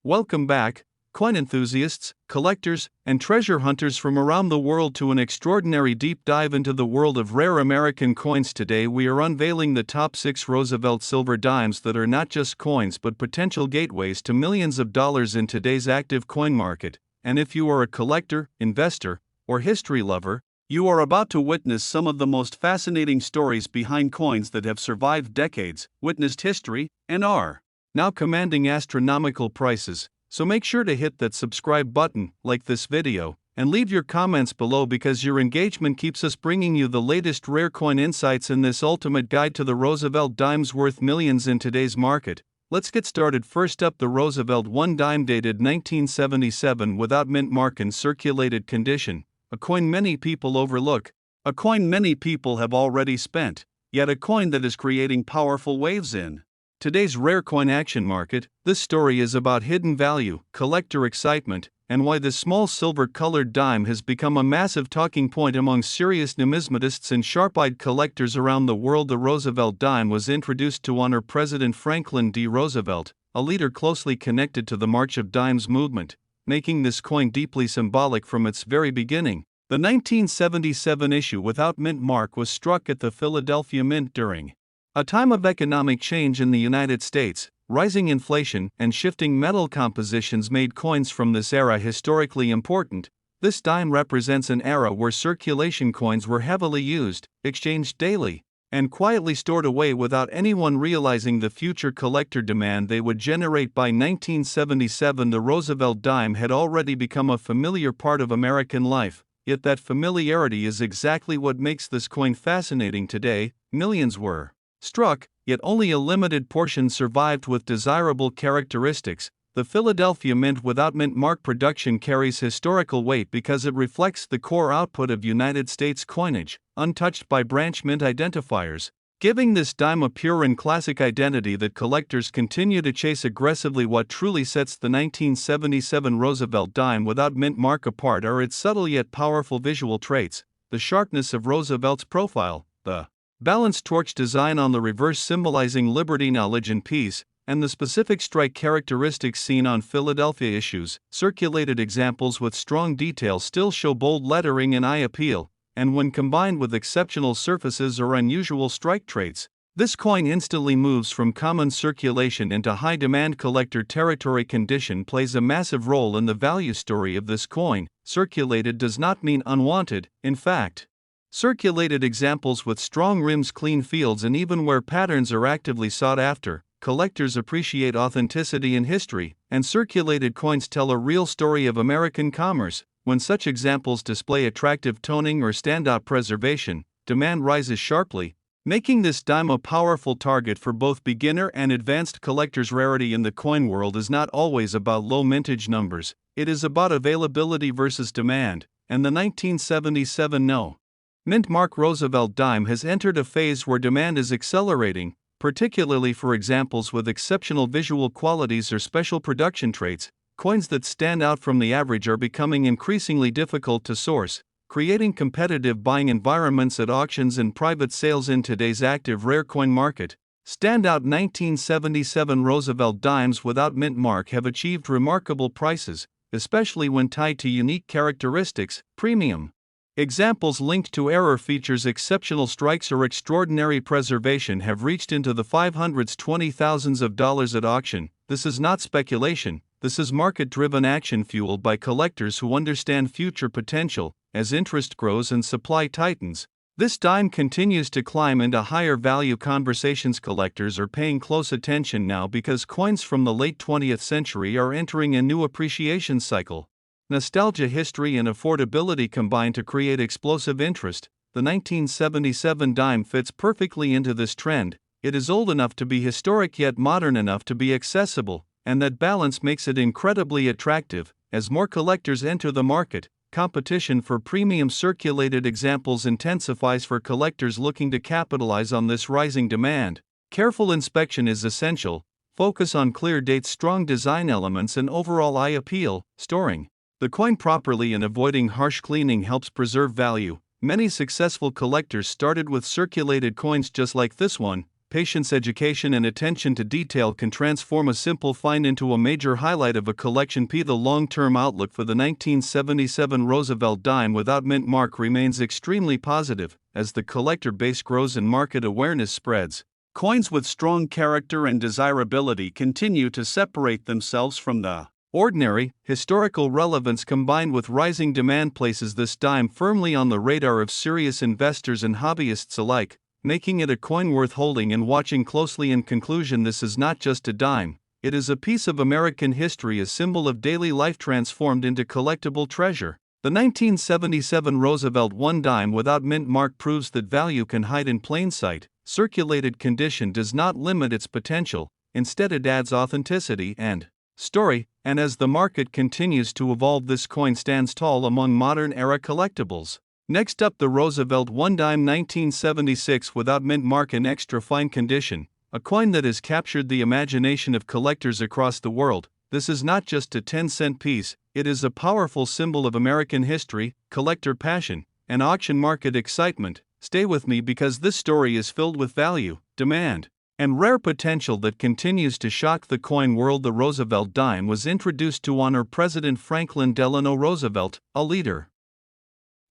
Welcome back, coin enthusiasts, collectors, and treasure hunters from around the world to an extraordinary deep dive into the world of rare American coins. Today we are unveiling the top 6 Roosevelt silver dimes that are not just coins but potential gateways to millions of dollars in today's active coin market. And if you are a collector, investor, or history lover, you are about to witness some of the most fascinating stories behind coins that have survived decades, witnessed history, and are now commanding astronomical prices. So make sure to hit that subscribe button, like this video, and leave your comments below because your engagement keeps us bringing you the latest rare coin insights in this ultimate guide to the Roosevelt dimes worth millions in today's market. Let's get started. First up, the Roosevelt 1 dime dated 1977 without mint mark in circulated condition. A coin many people overlook, a coin many people have already spent, yet a coin that is creating powerful waves in today's rare coin action market. This story is about hidden value, collector excitement, and why this small silver-colored dime has become a massive talking point among serious numismatists and sharp-eyed collectors around the world. The Roosevelt dime was introduced to honor President Franklin D. Roosevelt, a leader closely connected to the March of Dimes movement, making this coin deeply symbolic from its very beginning. The 1977 issue without mint mark was struck at the Philadelphia Mint during a time of economic change in the United States. Rising inflation and shifting metal compositions made coins from this era historically important. This dime represents an era where circulation coins were heavily used, exchanged daily, and quietly stored away without anyone realizing the future collector demand they would generate. By 1977, the Roosevelt dime had already become a familiar part of American life, yet that familiarity is exactly what makes this coin fascinating today. Millions were struck, yet only a limited portion survived with desirable characteristics. The Philadelphia Mint without mint mark production carries historical weight because it reflects the core output of United States coinage, untouched by branch mint identifiers, giving this dime a pure and classic identity that collectors continue to chase aggressively. What truly sets the 1977 Roosevelt dime without mint mark apart are its subtle yet powerful visual traits: the sharpness of Roosevelt's profile, the balanced torch design on the reverse symbolizing liberty, knowledge, and peace, and the specific strike characteristics seen on Philadelphia issues. Circulated examples with strong detail still show bold lettering and eye appeal, and when combined with exceptional surfaces or unusual strike traits, this coin instantly moves from common circulation into high-demand collector territory. Condition plays a massive role in the value story of this coin. Circulated does not mean unwanted. In fact, circulated examples with strong rims, clean fields, and even where patterns are actively sought after. Collectors appreciate authenticity in history, and circulated coins tell a real story of American commerce. When such examples display attractive toning or standout preservation, demand rises sharply, making this dime a powerful target for both beginner and advanced collectors. Rarity in the coin world is not always about low mintage numbers, it is about availability versus demand, and the 1977 no mint mark Roosevelt dime has entered a phase where demand is accelerating, particularly for examples with exceptional visual qualities or special production traits. Coins that stand out from the average are becoming increasingly difficult to source, creating competitive buying environments at auctions and private sales. In today's active rare coin market, standout 1977 Roosevelt dimes without mint mark have achieved remarkable prices, especially when tied to unique characteristics. Premium examples linked to error features, exceptional strikes, or extraordinary preservation have reached into the 500s, $20,000s of dollars at auction. This is not speculation, this is market-driven action fueled by collectors who understand future potential. As interest grows and supply tightens, this dime continues to climb into higher value conversations. Collectors are paying close attention now because coins from the late 20th century are entering a new appreciation cycle. Nostalgia, history, and affordability combine to create explosive interest. The 1977 dime fits perfectly into this trend. It is old enough to be historic yet modern enough to be accessible, and that balance makes it incredibly attractive. As more collectors enter the market, competition for premium circulated examples intensifies for collectors looking to capitalize on this rising demand. Careful inspection is essential. Focus on clear dates, strong design elements, and overall eye appeal. Storing the coin properly and avoiding harsh cleaning helps preserve value. Many successful collectors started with circulated coins just like this one, patience, education, and attention to detail can transform a simple find into a major highlight of a collection. The long-term outlook for the 1977 Roosevelt dime without mint mark remains extremely positive, as the collector base grows and market awareness spreads. Coins with strong character and desirability continue to separate themselves from the ordinary. Historical relevance combined with rising demand places this dime firmly on the radar of serious investors and hobbyists alike, making it a coin worth holding and watching closely. In conclusion, this is not just a dime, it is a piece of American history, a symbol of daily life transformed into collectible treasure. The 1977 Roosevelt one dime without mint mark proves that value can hide in plain sight. Circulated condition does not limit its potential, instead it adds authenticity and story, and as the market continues to evolve, this coin stands tall among modern-era collectibles. Next up, the Roosevelt one dime 1976 without mint mark in extra fine condition, a coin that has captured the imagination of collectors across the world. This is not just a 10-cent piece, it is a powerful symbol of American history, collector passion, and auction market excitement. Stay with me because this story is filled with value, demand, and rare potential that continues to shock the coin world. The Roosevelt dime was introduced to honor President Franklin Delano Roosevelt, a leader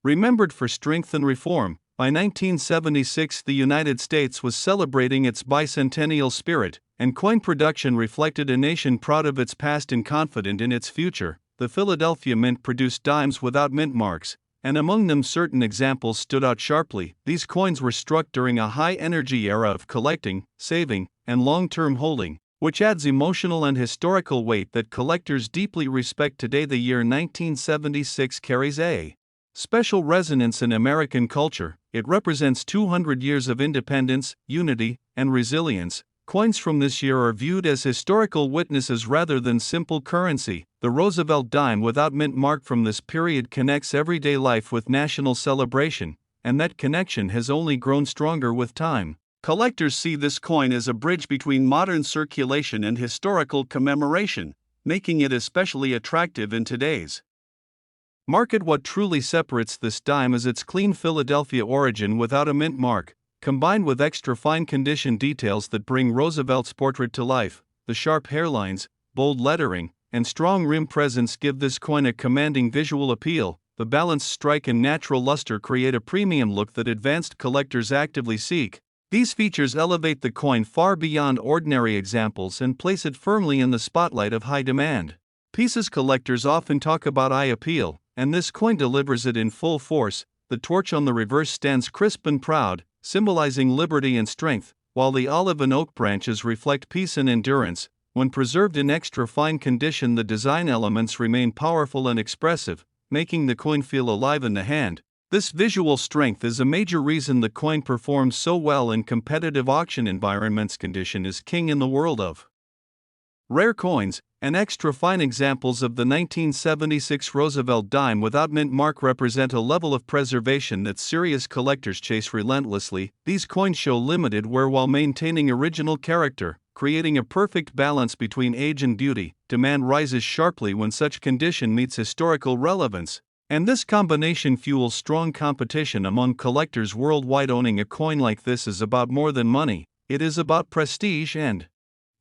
remembered for strength and reform. By 1976, the United States was celebrating its bicentennial spirit, and coin production reflected a nation proud of its past and confident in its future. The Philadelphia Mint produced dimes without mint marks, and among them certain examples stood out sharply. These coins were struck during a high-energy era of collecting, saving, and long-term holding, which adds emotional and historical weight that collectors deeply respect today. The year 1976 carries a special resonance in American culture. It represents 200 years of independence, unity, and resilience. Coins from this year are viewed as historical witnesses rather than simple currency. The Roosevelt dime without mint mark from this period connects everyday life with national celebration, and that connection has only grown stronger with time. Collectors see this coin as a bridge between modern circulation and historical commemoration, making it especially attractive in today's market. What truly separates this dime is its clean Philadelphia origin without a mint mark, combined with extra fine condition details that bring Roosevelt's portrait to life. The sharp hairlines, bold lettering, and strong rim presence give this coin a commanding visual appeal. The balanced strike and natural luster create a premium look that advanced collectors actively seek. These features elevate the coin far beyond ordinary examples and place it firmly in the spotlight of high demand pieces. Collectors often talk about eye appeal, and this coin delivers it in full force. The torch on the reverse stands crisp and proud, symbolizing liberty and strength, while the olive and oak branches reflect peace and endurance. When preserved in extra fine condition, the design elements remain powerful and expressive, making the coin feel alive in the hand. This visual strength is a major reason the coin performs so well in competitive auction environments. Condition is king in the world of rare coins, and extra fine examples of the 1976 Roosevelt dime without mint mark represent a level of preservation that serious collectors chase relentlessly. These coins show limited wear while maintaining original character, creating a perfect balance between age and beauty. Demand rises sharply when such condition meets historical relevance, and this combination fuels strong competition among collectors worldwide. Owning a coin like this is about more than money, it is about prestige and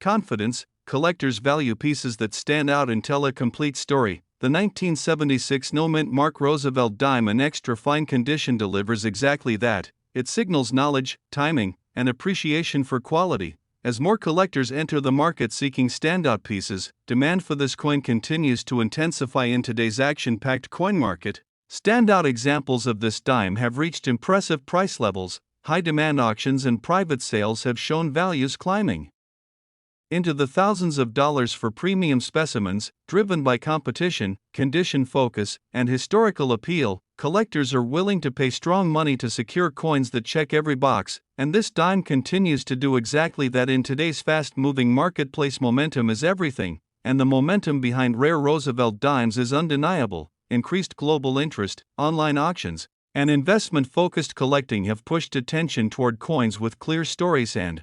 confidence. Collectors value pieces that stand out and tell a complete story. The 1976 no mint mark Roosevelt dime in extra fine condition delivers exactly that. It signals knowledge, timing, and appreciation for quality. As more collectors enter the market seeking standout pieces, demand for this coin continues to intensify in today's action-packed coin market. Standout examples of this dime have reached impressive price levels. High-demand auctions and private sales have shown values climbing into the thousands of dollars for premium specimens. Driven by competition, condition focus, and historical appeal, collectors are willing to pay strong money to secure coins that check every box, and this dime continues to do exactly that. In today's fast-moving marketplace, momentum is everything, and the momentum behind rare Roosevelt dimes is undeniable. Increased global interest, online auctions, and investment-focused collecting have pushed attention toward coins with clear stories and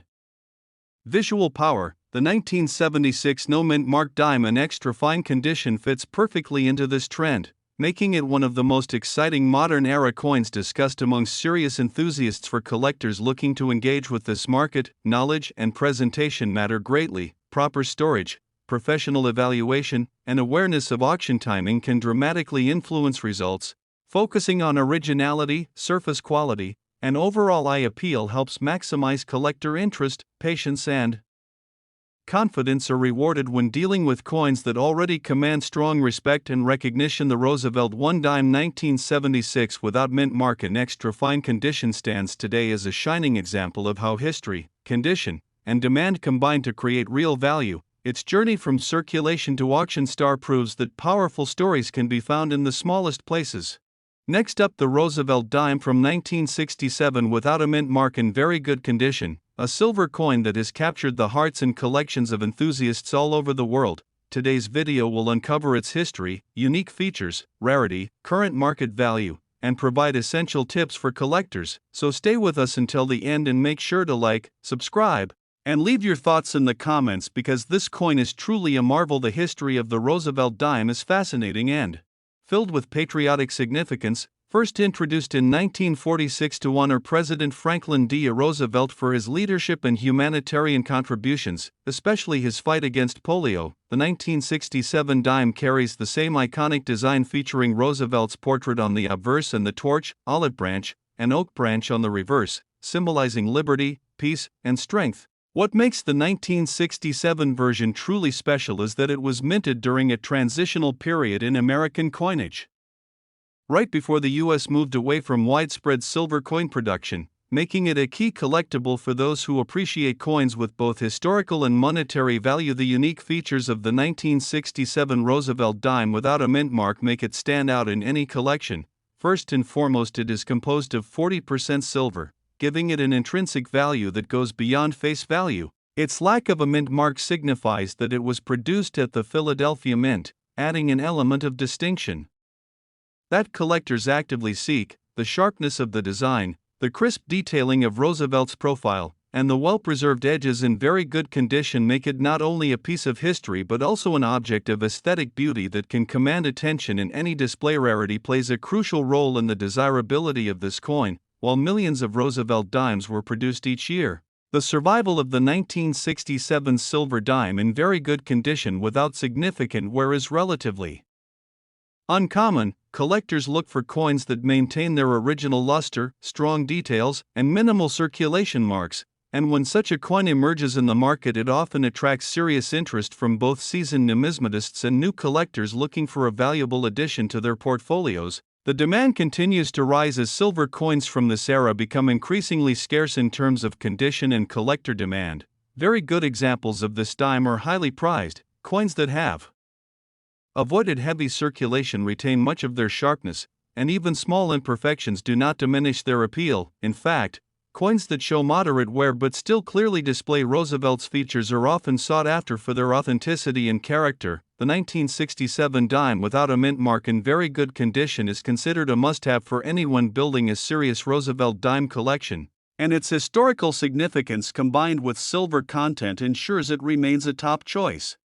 visual power. The 1976 no mint mark dime in extra fine condition fits perfectly into this trend. making it one of the most exciting modern-era coins discussed among serious enthusiasts. For collectors looking to engage with this market, knowledge and presentation matter greatly. Proper storage, professional evaluation, and awareness of auction timing can dramatically influence results. Focusing on originality, surface quality, and overall eye appeal helps maximize collector interest. Patience and confidence are rewarded when dealing with coins that already command strong respect and recognition. The Roosevelt 1 dime 1976 without mint mark in extra fine condition stands today as a shining example of how history, condition, and demand combine to create real value. Its journey from circulation to auction star proves that powerful stories can be found in the smallest places. Next up, the Roosevelt dime from 1967 without a mint mark in very good condition, a silver coin that has captured the hearts and collections of enthusiasts all over the world. Today's video will uncover its history, unique features, rarity, current market value, and provide essential tips for collectors. So stay with us until the end and make sure to like, subscribe, and leave your thoughts in the comments, because this coin is truly a marvel. The history of the Roosevelt dime is fascinating and filled with patriotic significance. First introduced in 1946 to honor President Franklin D. Roosevelt for his leadership and humanitarian contributions, especially his fight against polio, the 1967 dime carries the same iconic design, featuring Roosevelt's portrait on the obverse and the torch, olive branch, and oak branch on the reverse, symbolizing liberty, peace, and strength. What makes the 1967 version truly special is that it was minted during a transitional period in American coinage, right before the U.S. moved away from widespread silver coin production, making it a key collectible for those who appreciate coins with both historical and monetary value. The unique features of the 1967 Roosevelt dime without a mint mark make it stand out in any collection. First and foremost, it is composed of 40% silver, giving it an intrinsic value that goes beyond face value. Its lack of a mint mark signifies that it was produced at the Philadelphia Mint, adding an element of distinction that collectors actively seek. The sharpness of the design, the crisp detailing of Roosevelt's profile, and the well-preserved edges in very good condition make it not only a piece of history but also an object of aesthetic beauty that can command attention in any display. Rarity plays a crucial role in the desirability of this coin. While millions of Roosevelt dimes were produced each year, the survival of the 1967 silver dime in very good condition without significant wear is relatively uncommon. Collectors look for coins that maintain their original luster, strong details, and minimal circulation marks, and when such a coin emerges in the market, it often attracts serious interest from both seasoned numismatists and new collectors looking for a valuable addition to their portfolios. The demand continues to rise as silver coins from this era become increasingly scarce in terms of condition and collector demand. Very good examples of this dime are highly prized. Coins that have avoided heavy circulation retain much of their sharpness, and even small imperfections do not diminish their appeal. In fact, coins that show moderate wear but still clearly display Roosevelt's features are often sought after for their authenticity and character. The 1967 dime without a mint mark in very good condition is considered a must-have for anyone building a serious Roosevelt dime collection, and its historical significance combined with silver content ensures it remains a top choice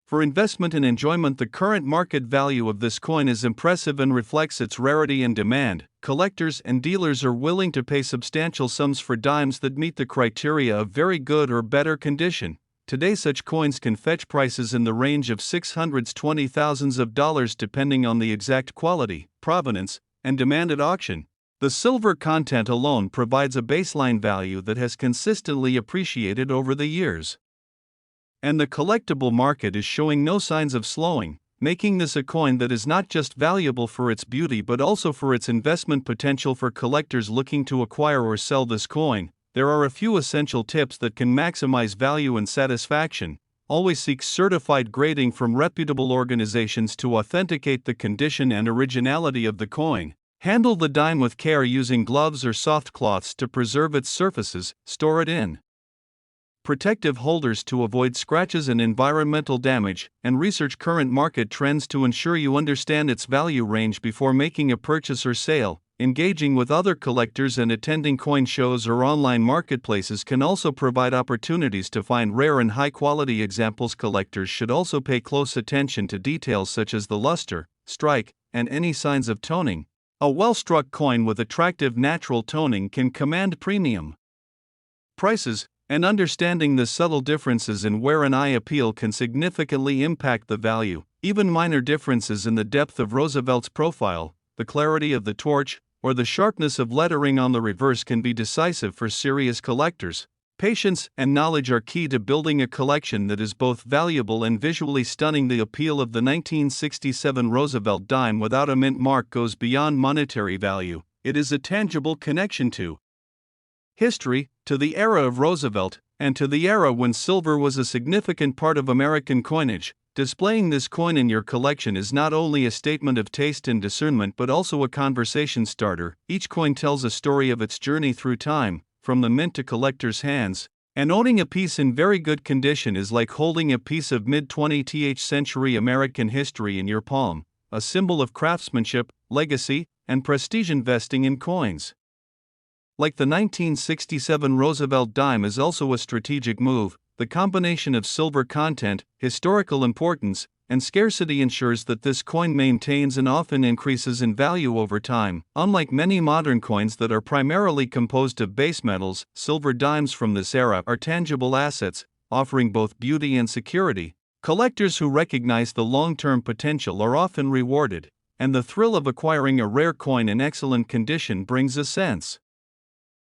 for investment and enjoyment. The current market value of this coin is impressive and reflects its rarity and demand. Collectors and dealers are willing to pay substantial sums for dimes that meet the criteria of very good or better condition. Today, such coins can fetch prices in the range of $600s to $20,000 depending on the exact quality, provenance, and demand at auction. The silver content alone provides a baseline value that has consistently appreciated over the years, and the collectible market is showing no signs of slowing, making this a coin that is not just valuable for its beauty but also for its investment potential. For collectors looking to acquire or sell this coin, there are a few essential tips that can maximize value and satisfaction. Always seek certified grading from reputable organizations to authenticate the condition and originality of the coin. Handle the dime with care using gloves or soft cloths to preserve its surfaces. Store it in protective holders to avoid scratches and environmental damage, and research current market trends to ensure you understand its value range before making a purchase or sale. Engaging with other collectors and attending coin shows or online marketplaces can also provide opportunities to find rare and high-quality examples. Collectors should also pay close attention to details such as the luster, strike, and any signs of toning. A well-struck coin with attractive natural toning can command premium prices, and understanding the subtle differences in wear and eye appeal can significantly impact the value. Even minor differences in the depth of Roosevelt's profile, the clarity of the torch, or the sharpness of lettering on the reverse can be decisive for serious collectors. Patience and knowledge are key to building a collection that is both valuable and visually stunning. The appeal of the 1967 Roosevelt dime without a mint mark goes beyond monetary value. It is a tangible connection to history, to the era of Roosevelt, and to the era when silver was a significant part of American coinage. Displaying this coin in your collection is not only a statement of taste and discernment but also a conversation starter. Each coin tells a story of its journey through time, from the mint to collectors' hands, and owning a piece in very good condition is like holding a piece of mid-20th century American history in your palm, a symbol of craftsmanship, legacy, and prestige. Investing in coins like the 1967 Roosevelt dime is also a strategic move. The combination of silver content, historical importance, and scarcity ensures that this coin maintains and often increases in value over time. Unlike many modern coins that are primarily composed of base metals, silver dimes from this era are tangible assets, offering both beauty and security. Collectors who recognize the long-term potential are often rewarded, and the thrill of acquiring a rare coin in excellent condition brings a sense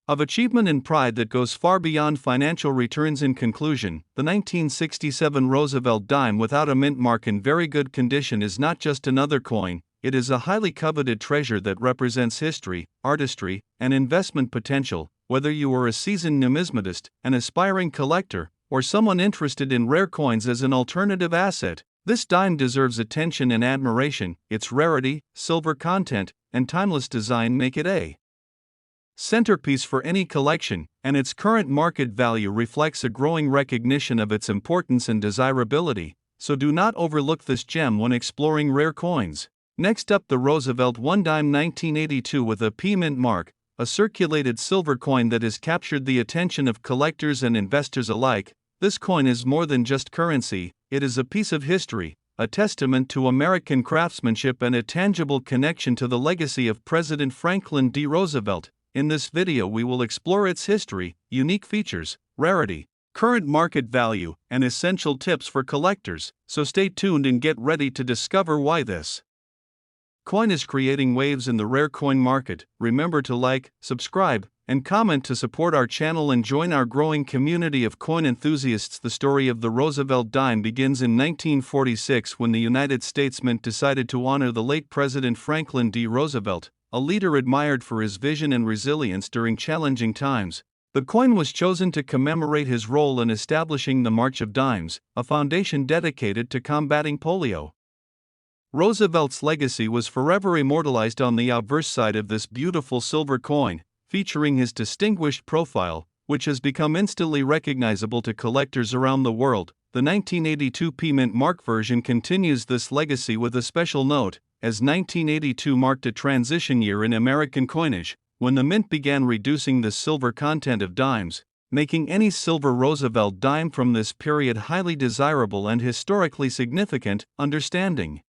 of achievement and pride that goes far beyond financial returns. In conclusion, the 1967 Roosevelt dime without a mint mark in very good condition is not just another coin, it is a highly coveted treasure that represents history, artistry, and investment potential. Whether you are a seasoned numismatist, an aspiring collector, or someone interested in rare coins as an alternative asset, this dime deserves attention and admiration. Its rarity, silver content, and timeless design make it a centerpiece for any collection, and its current market value reflects a growing recognition of its importance and desirability, so do not overlook this gem when exploring rare coins. Next up, the Roosevelt 1 dime 1982 with a P mint mark, a circulated silver coin that has captured the attention of collectors and investors alike. This coin is more than just currency, it is a piece of history, a testament to American craftsmanship and a tangible connection to the legacy of President Franklin D. Roosevelt. In this video we will explore its history, unique features, rarity, current market value, and essential tips for collectors, so stay tuned and get ready to discover why this coin is creating waves in the rare coin market. Remember to like, subscribe, and comment to support our channel and join our growing community of coin enthusiasts. The story of the Roosevelt dime begins in 1946 when the United States Mint decided to honor the late President Franklin D. Roosevelt, a leader admired for his vision and resilience during challenging times. The coin was chosen to commemorate his role in establishing the March of Dimes, a foundation dedicated to combating polio. Roosevelt's legacy was forever immortalized on the obverse side of this beautiful silver coin, featuring his distinguished profile, which has become instantly recognizable to collectors around the world. The 1982 P mint mark version continues this legacy with a special note, as 1982 marked a transition year in American coinage, when the mint began reducing the silver content of dimes, making any silver Roosevelt dime from this period highly desirable and historically significant. Understanding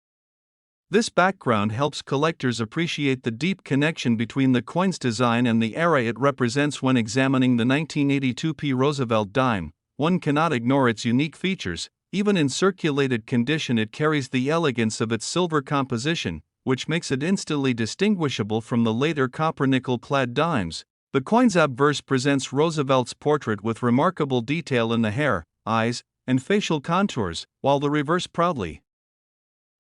this background helps collectors appreciate the deep connection between the coin's design and the era it represents. When examining the 1982 P Roosevelt dime, one cannot ignore its unique features. Even in circulated condition, it carries the elegance of its silver composition, which makes it instantly distinguishable from the later copper-nickel-clad dimes. The coin's obverse presents Roosevelt's portrait with remarkable detail in the hair, eyes, and facial contours, while the reverse proudly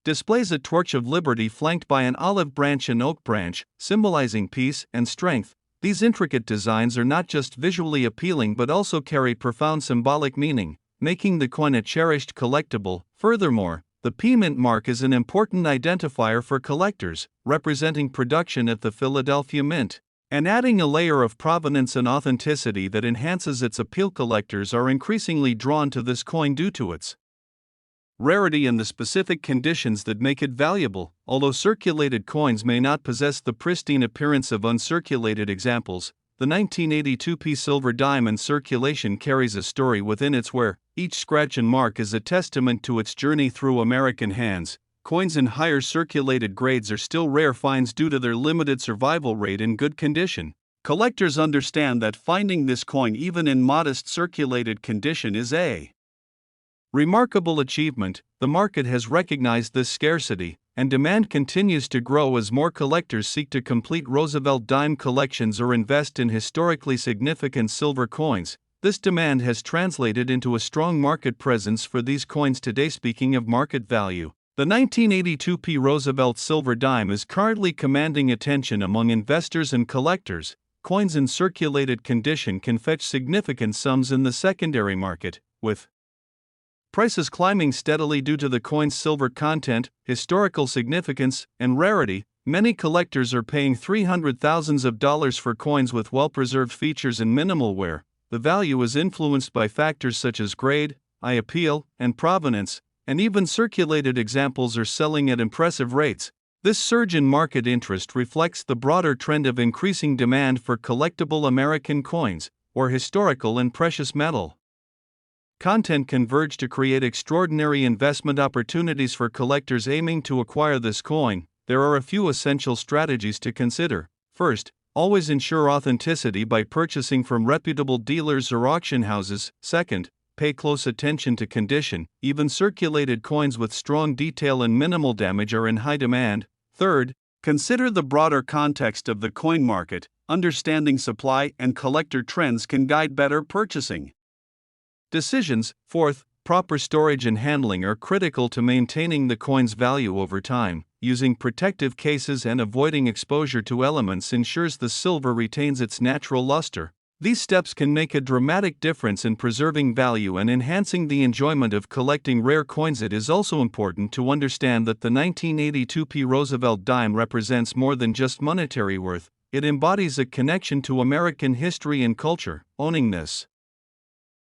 displays a torch of liberty flanked by an olive branch and oak branch, symbolizing peace and strength. These intricate designs are not just visually appealing but also carry profound symbolic meaning, making the coin a cherished collectible. Furthermore, the P mint mark is an important identifier for collectors, representing production at the Philadelphia Mint, and adding a layer of provenance and authenticity that enhances its appeal. Collectors are increasingly drawn to this coin due to its rarity and the specific conditions that make it valuable. Although circulated coins may not possess the pristine appearance of uncirculated examples, the 1982 P silver dime in circulation carries a story within its wear. Each scratch and mark is a testament to its journey through American hands, coins in higher circulated grades are still rare finds due to their limited survival rate in good condition. Collectors understand that finding this coin even in modest circulated condition is a remarkable achievement. The market has recognized this scarcity, and demand continues to grow as more collectors seek to complete Roosevelt dime collections or invest in historically significant silver coins. This demand has translated into a strong market presence for these coins today. Speaking of market value, the 1982 P Roosevelt silver dime is currently commanding attention among investors and collectors. Coins in circulated condition can fetch significant sums in the secondary market, with prices climbing steadily due to the coin's silver content, historical significance, and rarity. Many collectors are paying $300,000s for coins with well-preserved features and minimal wear. The value is influenced by factors such as grade, eye appeal, and provenance, and even circulated examples are selling at impressive rates. This surge in market interest reflects the broader trend of increasing demand for collectible American coins, or historical and precious metal content converge to create extraordinary investment opportunities for collectors aiming to acquire this coin. There are a few essential strategies to consider. First, always ensure authenticity by purchasing from reputable dealers or auction houses. Second, pay close attention to condition. Even circulated coins with strong detail and minimal damage are in high demand. Third, consider the broader context of the coin market. Understanding supply and collector trends can guide better purchasing decisions. Fourth, proper storage and handling are critical to maintaining the coin's value over time. Using protective cases and avoiding exposure to elements ensures the silver retains its natural luster. These steps can make a dramatic difference in preserving value and enhancing the enjoyment of collecting rare coins. It is also important to understand that the 1982 P Roosevelt dime represents more than just monetary worth. It embodies a connection to American history and culture. Owning this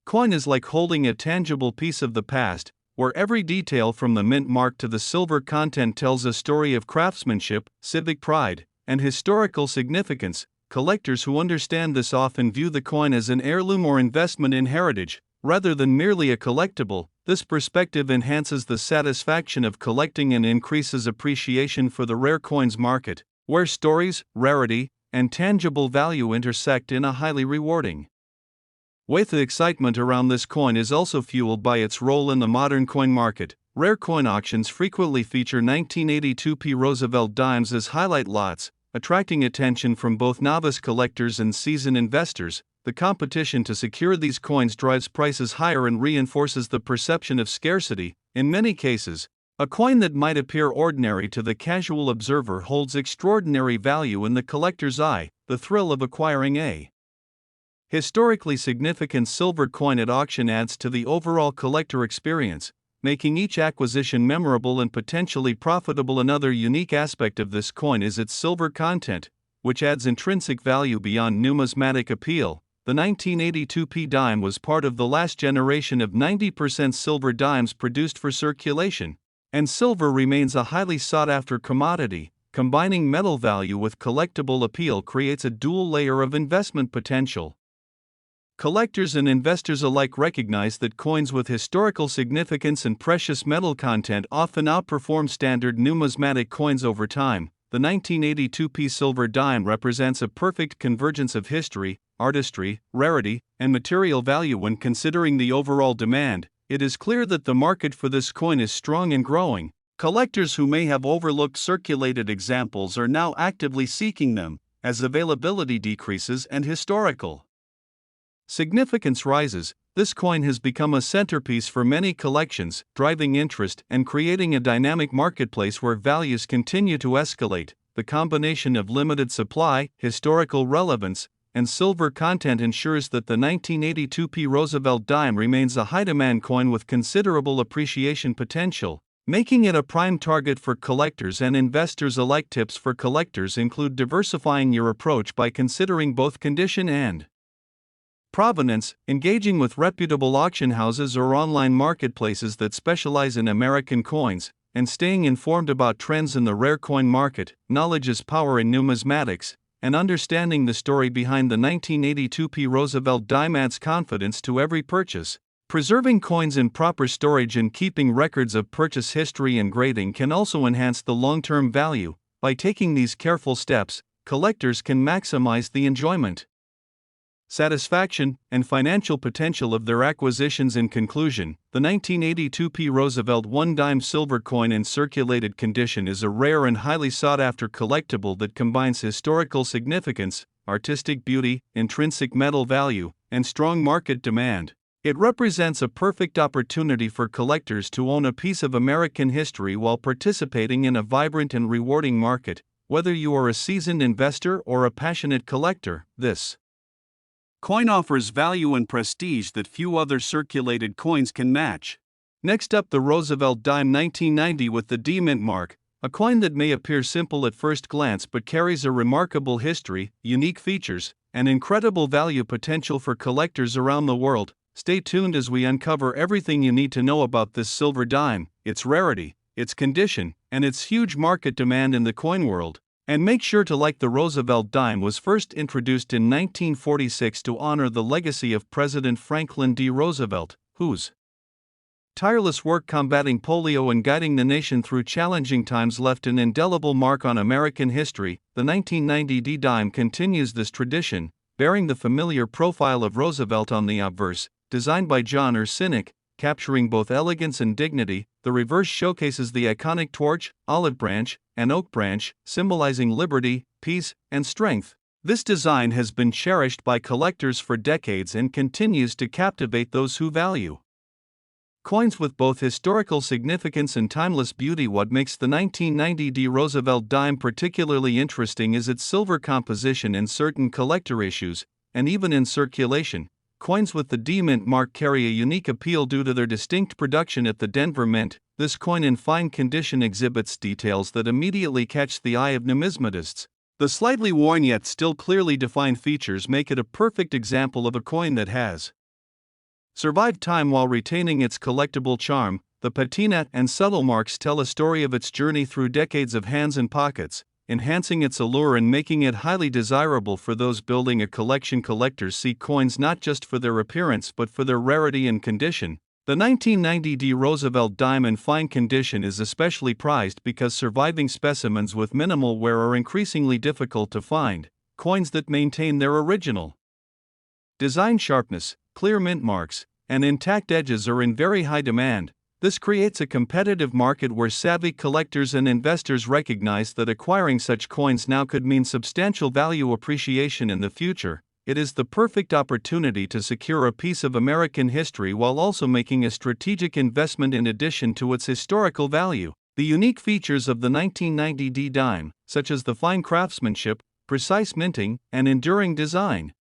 coin is like holding a tangible piece of the past, where every detail from the mint mark to the silver content tells a story of craftsmanship, civic pride, and historical significance. Collectors who understand this often view the coin as an heirloom or investment in heritage, rather than merely a collectible. This perspective enhances the satisfaction of collecting and increases appreciation for the rare coins market, where stories, rarity, and tangible value intersect in a highly rewarding way. The excitement around this coin is also fueled by its role in the modern coin market. Rare coin auctions frequently feature 1982 P Roosevelt dimes as highlight lots, attracting attention from both novice collectors and seasoned investors. The competition to secure these coins drives prices higher and reinforces the perception of scarcity. In many cases, a coin that might appear ordinary to the casual observer holds extraordinary value in the collector's eye. The thrill of acquiring a historically significant silver coin at auction adds to the overall collector experience, making each acquisition memorable and potentially profitable. Another unique aspect of this coin is its silver content, which adds intrinsic value beyond numismatic appeal. The 1982 P dime was part of the last generation of 90% silver dimes produced for circulation, and silver remains a highly sought-after commodity. Combining metal value with collectible appeal creates a dual layer of investment potential. Collectors and investors alike recognize that coins with historical significance and precious metal content often outperform standard numismatic coins over time. The 1982 P silver dime represents a perfect convergence of history, artistry, rarity, and material value. When considering the overall demand, it is clear that the market for this coin is strong and growing. Collectors who may have overlooked circulated examples are now actively seeking them, as availability decreases and historical significance rises. This coin has become a centerpiece for many collections, driving interest and creating a dynamic marketplace where values continue to escalate. The combination of limited supply, historical relevance, and silver content ensures that the 1982 P Roosevelt dime remains a high-demand coin with considerable appreciation potential, making it a prime target for collectors and investors alike. Tips for collectors include diversifying your approach by considering both condition and provenance, engaging with reputable auction houses or online marketplaces that specialize in American coins, and staying informed about trends in the rare coin market. Knowledge is power in numismatics, and understanding the story behind the 1982 P Roosevelt dime adds confidence to every purchase. Preserving coins in proper storage and keeping records of purchase history and grading can also enhance the long-term value. By taking these careful steps, collectors can maximize the enjoyment, satisfaction, and financial potential of their acquisitions. In conclusion, the 1982 P Roosevelt 1-dime silver coin in circulated condition is a rare and highly sought-after collectible that combines historical significance, artistic beauty, intrinsic metal value, and strong market demand. It represents a perfect opportunity for collectors to own a piece of American history while participating in a vibrant and rewarding market. Whether you are a seasoned investor or a passionate collector, this coin offers value and prestige that few other circulated coins can match. Next up, the Roosevelt dime 1990 with the D mint mark, a coin that may appear simple at first glance but carries a remarkable history, unique features, and incredible value potential for collectors around the world. Stay tuned as we uncover everything you need to know about this silver dime, its rarity, its condition, and its huge market demand in the coin world. And make sure to like. The Roosevelt dime was first introduced in 1946 to honor the legacy of President Franklin D. Roosevelt, whose tireless work combating polio and guiding the nation through challenging times left an indelible mark on American history. The 1990 D dime continues this tradition, bearing the familiar profile of Roosevelt on the obverse, designed by John Ersinek, capturing both elegance and dignity. The reverse showcases the iconic torch, olive branch, and oak branch, symbolizing liberty, peace, and strength. This design has been cherished by collectors for decades and continues to captivate those who value coins with both historical significance and timeless beauty. What makes the 1990 D Roosevelt dime particularly interesting is its silver composition. In certain collector issues, and even in circulation, coins with the D Mint mark carry a unique appeal due to their distinct production at the Denver Mint. This coin in fine condition exhibits details that immediately catch the eye of numismatists. The slightly worn yet still clearly defined features make it a perfect example of a coin that has survived time while retaining its collectible charm. The patina and subtle marks tell a story of its journey through decades of hands and pockets, enhancing its allure and making it highly desirable for those building a collection. Collectors seek coins not just for their appearance but for their rarity and condition. The 1990 D Roosevelt dime in fine condition is especially prized because surviving specimens with minimal wear are increasingly difficult to find. Coins that maintain their original design sharpness, clear mint marks, and intact edges are in very high demand. This creates a competitive market where savvy collectors and investors recognize that acquiring such coins now could mean substantial value appreciation in the future. It is the perfect opportunity to secure a piece of American history while also making a strategic investment in addition to its historical value. The unique features of the 1990 D dime, such as the fine craftsmanship, precise minting, and enduring design,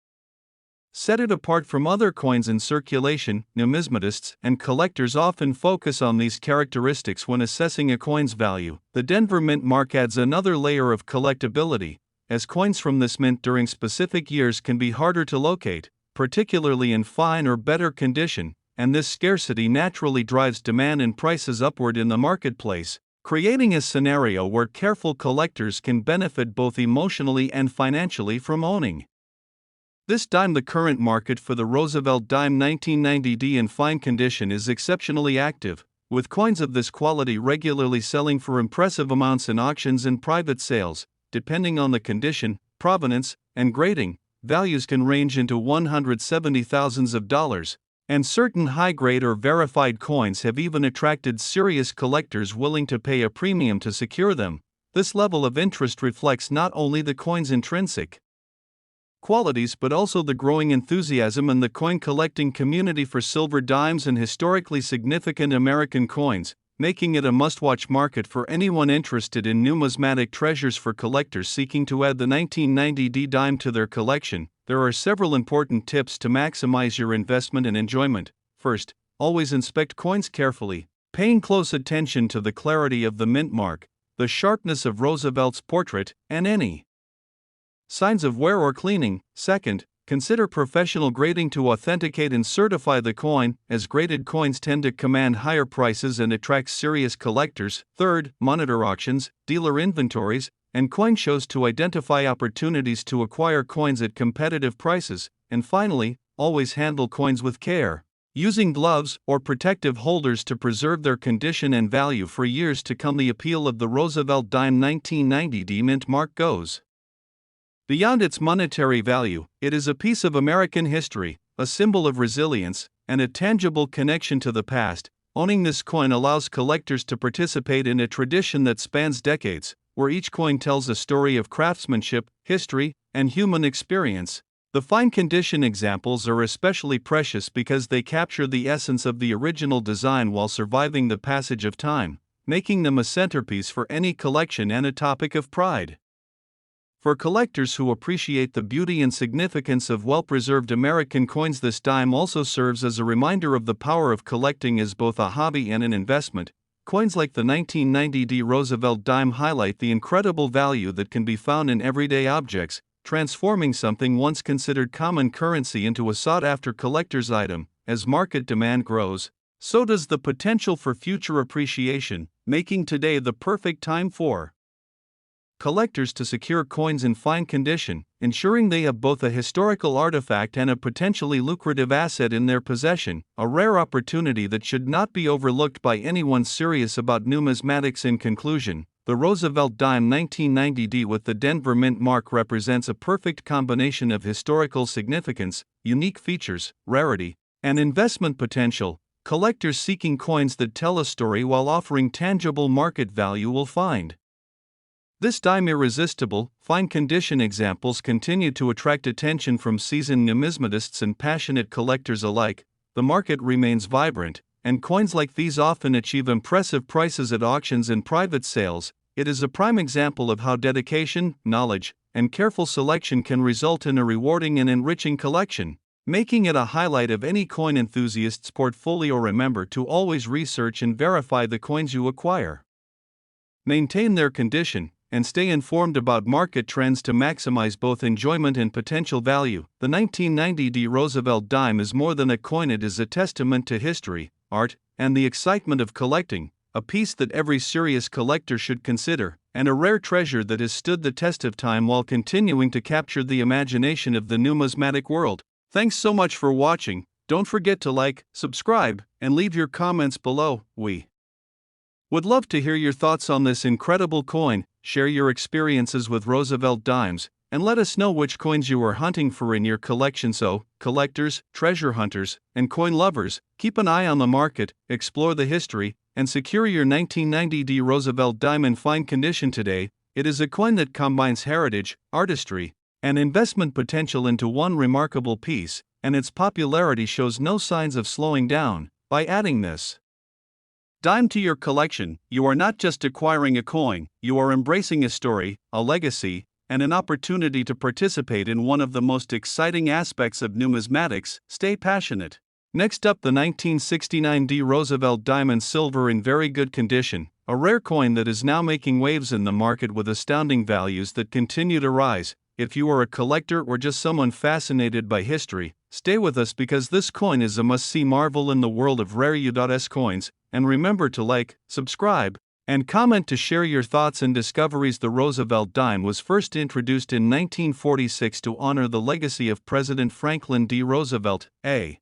set it apart from other coins in circulation. Numismatists and collectors often focus on these characteristics when assessing a coin's value. The Denver Mint mark adds another layer of collectability, as coins from this mint during specific years can be harder to locate, particularly in fine or better condition, and this scarcity naturally drives demand and prices upward in the marketplace, creating a scenario where careful collectors can benefit both emotionally and financially from owning this dime. The current market for the Roosevelt dime 1990 D in fine condition is exceptionally active, with coins of this quality regularly selling for impressive amounts in auctions and private sales. Depending on the condition, provenance, and grading, values can range into $170,000, and certain high-grade or verified coins have even attracted serious collectors willing to pay a premium to secure them. This level of interest reflects not only the coin's intrinsic qualities but also the growing enthusiasm in the coin collecting community for silver dimes and historically significant American coins, making it a must-watch market for anyone interested in numismatic treasures. For collectors seeking to add the 1990 D dime to their collection, there are several important tips to maximize your investment and enjoyment. First, always inspect coins carefully, paying close attention to the clarity of the mint mark, the sharpness of Roosevelt's portrait, and any signs of wear or cleaning. Second, consider professional grading to authenticate and certify the coin, as graded coins tend to command higher prices and attract serious collectors. Third, monitor auctions, dealer inventories, and coin shows to identify opportunities to acquire coins at competitive prices. And finally, always handle coins with care. using gloves or protective holders to preserve their condition and value for years to come. The appeal of the Roosevelt dime 1990 D mint mark goes beyond its monetary value. It is a piece of American history, a symbol of resilience, and a tangible connection to the past. Owning this coin allows collectors to participate in a tradition that spans decades, where each coin tells a story of craftsmanship, history, and human experience. The fine condition examples are especially precious because they capture the essence of the original design while surviving the passage of time, making them a centerpiece for any collection and a topic of pride. For collectors who appreciate the beauty and significance of well-preserved American coins, this dime also serves as a reminder of the power of collecting as both a hobby and an investment. Coins like the 1990 D Roosevelt dime highlight the incredible value that can be found in everyday objects, transforming something once considered common currency into a sought-after collector's item. As market demand grows, so does the potential for future appreciation, making today the perfect time for collectors to secure coins in fine condition, ensuring they have both a historical artifact and a potentially lucrative asset in their possession, a rare opportunity that should not be overlooked by anyone serious about numismatics. In conclusion, the Roosevelt dime 1990 D with the Denver Mint mark represents a perfect combination of historical significance, unique features, rarity, and investment potential. Collectors seeking coins that tell a story while offering tangible market value will find this dime irresistible. Fine condition examples continue to attract attention from seasoned numismatists and passionate collectors alike. The market remains vibrant, and coins like these often achieve impressive prices at auctions and private sales. It is a prime example of how dedication, knowledge, and careful selection can result in a rewarding and enriching collection, making it a highlight of any coin enthusiast's portfolio. Remember to always research and verify the coins you acquire. Maintain their condition, and stay informed about market trends to maximize both enjoyment and potential value. The 1990 D Roosevelt dime is more than a coin, it is a testament to history, art, and the excitement of collecting, a piece that every serious collector should consider, and a rare treasure that has stood the test of time while continuing to capture the imagination of the numismatic world. Thanks so much for watching. Don't forget to like, subscribe, and leave your comments below. We would love to hear your thoughts on this incredible coin. Share your experiences with Roosevelt dimes, and let us know which coins you are hunting for in your collection. So, collectors, treasure hunters, and coin lovers, keep an eye on the market, explore the history, and secure your 1990 D Roosevelt dime in fine condition today. It is a coin that combines heritage, artistry, and investment potential into one remarkable piece, and its popularity shows no signs of slowing down. By adding this dime to your collection, you are not just acquiring a coin, you are embracing a story, a legacy, and an opportunity to participate in one of the most exciting aspects of numismatics. Stay passionate. Next up, the 1969 D Roosevelt dime in silver in very good condition, a rare coin that is now making waves in the market with astounding values that continue to rise. If you are a collector or just someone fascinated by history, stay with us because this coin is a must-see marvel in the world of rare U.S. coins. And remember to like, subscribe, and comment to share your thoughts and discoveries. The Roosevelt dime was first introduced in 1946 to honor the legacy of President Franklin D. Roosevelt, a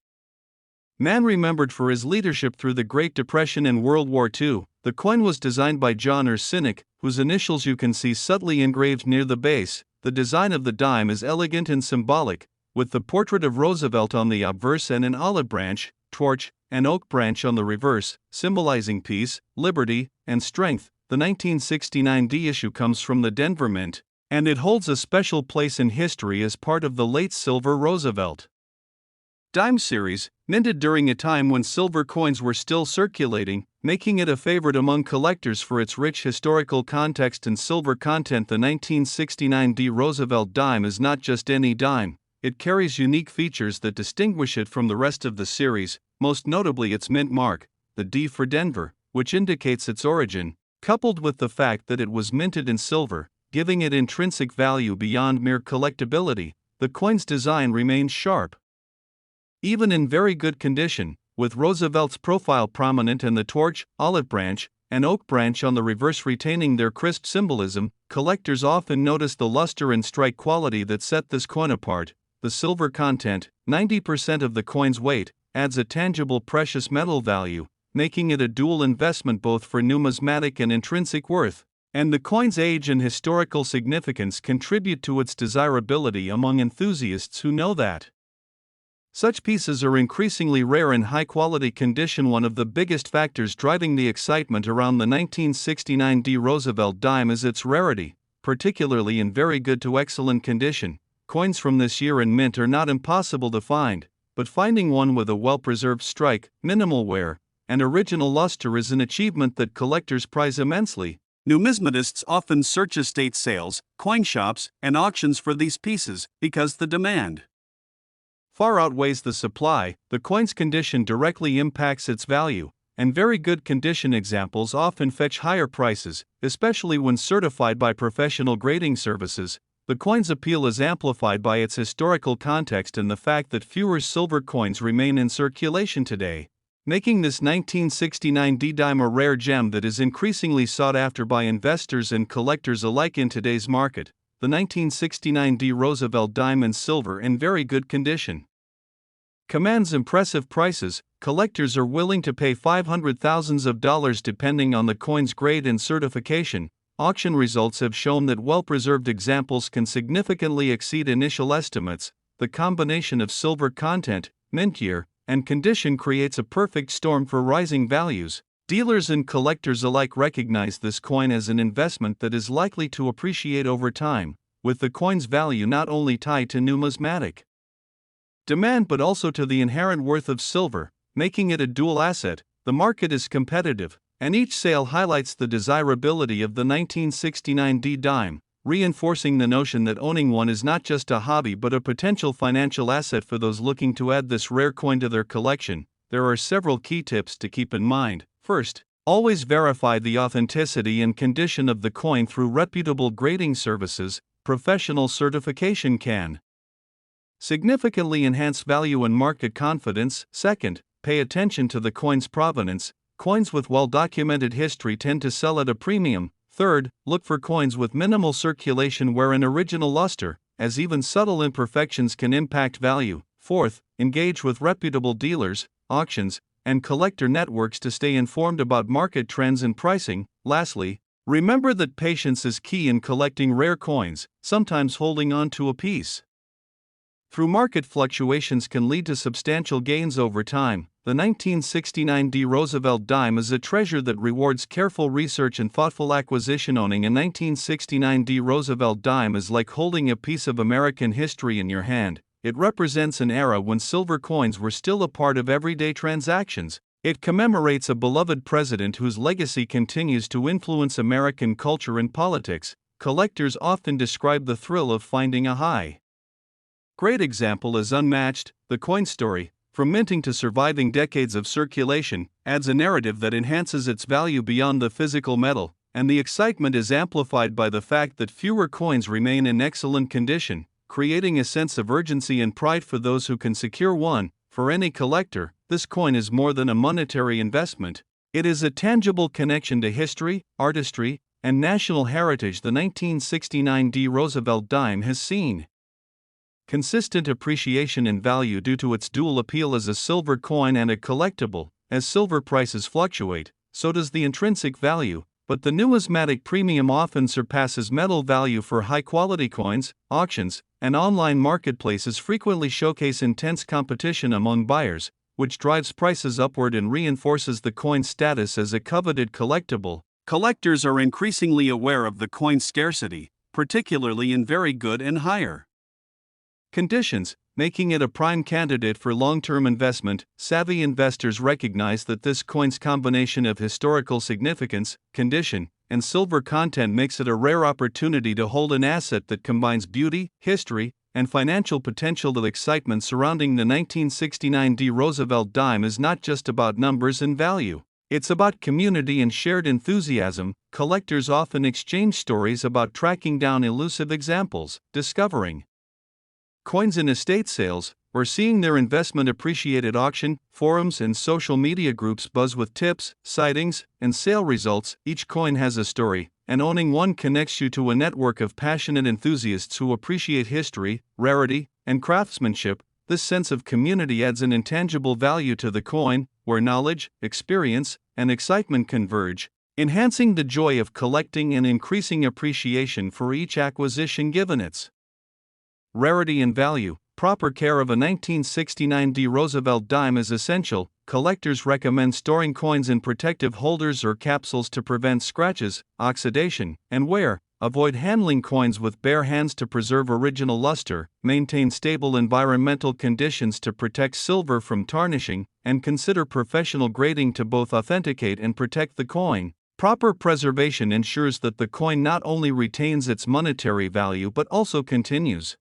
man remembered for his leadership through the Great Depression and World War II. The coin was designed by John Cynic, whose initials you can see subtly engraved near the base. The design of the dime is elegant and symbolic, with the portrait of Roosevelt on the obverse and an olive branch, torch, and oak branch on the reverse, symbolizing peace, liberty, and strength. The 1969 D issue comes from the Denver Mint, and it holds a special place in history as part of the late silver Roosevelt dime series, minted during a time when silver coins were still circulating, making it a favorite among collectors for its rich historical context and silver content. The 1969 D Roosevelt dime is not just any dime, it carries unique features that distinguish it from the rest of the series, most notably its mint mark, the D for Denver, which indicates its origin, coupled with the fact that it was minted in silver, giving it intrinsic value beyond mere collectability. The coin's design remains sharp, even in very good condition, with Roosevelt's profile prominent and the torch, olive branch, and oak branch on the reverse retaining their crisp symbolism. Collectors often notice the luster and strike quality that set this coin apart. The silver content, 90% of the coin's weight, adds a tangible precious metal value, making it a dual investment both for numismatic and intrinsic worth. And the coin's age and historical significance contribute to its desirability among enthusiasts who know that. Such pieces are increasingly rare in high-quality condition. One of the biggest factors driving the excitement around the 1969 D Roosevelt dime is its rarity, particularly in very good to excellent condition. Coins from this year in mint are not impossible to find, but finding one with a well-preserved strike, minimal wear, and original luster is an achievement that collectors prize immensely. Numismatists often search estate sales, coin shops, and auctions for these pieces because the demand far outweighs the supply. The coin's condition directly impacts its value, and very good condition examples often fetch higher prices, especially when certified by professional grading services. The coin's appeal is amplified by its historical context and the fact that fewer silver coins remain in circulation today, making this 1969 D dime a rare gem that is increasingly sought after by investors and collectors alike in today's market. The 1969 D Roosevelt dime in silver in very good condition commands impressive prices. Collectors are willing to pay $500,000 depending on the coin's grade and certification. Auction results have shown that well-preserved examples can significantly exceed initial estimates. The combination of silver content, mint year, and condition creates a perfect storm for rising values. Dealers and collectors alike recognize this coin as an investment that is likely to appreciate over time, with the coin's value not only tied to numismatic demand but also to the inherent worth of silver, making it a dual asset. The market is competitive, and each sale highlights the desirability of the 1969 D dime, reinforcing the notion that owning one is not just a hobby but a potential financial asset for those looking to add this rare coin to their collection. There are several key tips to keep in mind. First, always verify the authenticity and condition of the coin through reputable grading services. Professional certification can significantly enhance value and market confidence. Second, pay attention to the coin's provenance. Coins with well-documented history tend to sell at a premium. Third, look for coins with minimal circulation wear and original luster, as even subtle imperfections can impact value. Fourth, engage with reputable dealers, auctions, and collector networks to stay informed about market trends and pricing. Lastly, remember that patience is key in collecting rare coins. Sometimes holding on to a piece through market fluctuations can lead to substantial gains over time. The 1969 D Roosevelt dime is a treasure that rewards careful research and thoughtful acquisition. Owning a 1969 D Roosevelt dime is like holding a piece of American history in your hand. It represents an era when silver coins were still a part of everyday transactions. It commemorates a beloved president whose legacy continues to influence American culture and politics. Collectors often describe the thrill of finding a high-grade example as unmatched. The coin story, from minting to surviving decades of circulation, adds a narrative that enhances its value beyond the physical metal, and the excitement is amplified by the fact that fewer coins remain in excellent condition, creating a sense of urgency and pride for those who can secure one. For any collector, this coin is more than a monetary investment. It is a tangible connection to history, artistry, and national heritage. The 1969 D Roosevelt dime has seen consistent appreciation in value due to its dual appeal as a silver coin and a collectible. As silver prices fluctuate, so does the intrinsic value, but the numismatic premium often surpasses metal value for high-quality coins. Auctions and online marketplaces frequently showcase intense competition among buyers, which drives prices upward and reinforces the coin's status as a coveted collectible. Collectors are increasingly aware of the coin's scarcity, particularly in very good and higher conditions, making it a prime candidate for long-term investment. Savvy investors recognize that this coin's combination of historical significance, condition, and silver content makes it a rare opportunity to hold an asset that combines beauty, history, and financial potential. The excitement surrounding the 1969 D Roosevelt dime is not just about numbers and value. It's about community and shared enthusiasm. Collectors often exchange stories about tracking down elusive examples, discovering coins in estate sales, or seeing their investment appreciate at auction. Forums and social media groups buzz with tips, sightings, and sale results. Each coin has a story, and owning one connects you to a network of passionate enthusiasts who appreciate history, rarity, and craftsmanship. This sense of community adds an intangible value to the coin, where knowledge, experience, and excitement converge, enhancing the joy of collecting and increasing appreciation for each acquisition given its rarity and value. Proper care of a 1969 D Roosevelt dime is essential. Collectors recommend storing coins in protective holders or capsules to prevent scratches, oxidation, and wear. Avoid handling coins with bare hands to preserve original luster. Maintain stable environmental conditions to protect silver from tarnishing, and consider professional grading to both authenticate and protect the coin. Proper preservation ensures that the coin not only retains its monetary value but also continues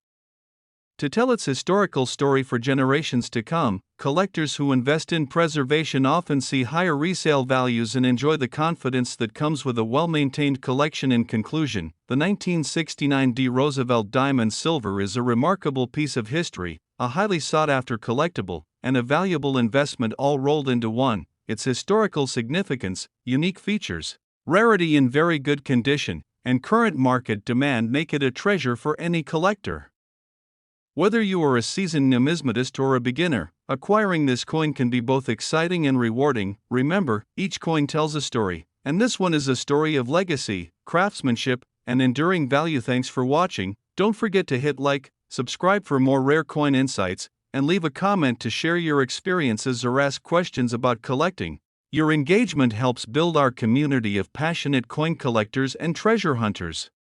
to tell its historical story for generations to come. Collectors who invest in preservation often see higher resale values and enjoy the confidence that comes with a well-maintained collection. In conclusion, the 1969 D Roosevelt Diamond Silver is a remarkable piece of history, a highly sought-after collectible, and a valuable investment all rolled into one. Its historical significance, unique features, rarity in very good condition, and current market demand make it a treasure for any collector. Whether you are a seasoned numismatist or a beginner, acquiring this coin can be both exciting and rewarding. Remember, each coin tells a story, and this one is a story of legacy, craftsmanship, and enduring value. Thanks for watching. Don't forget to hit like, subscribe for more rare coin insights, and leave a comment to share your experiences or ask questions about collecting. Your engagement helps build our community of passionate coin collectors and treasure hunters.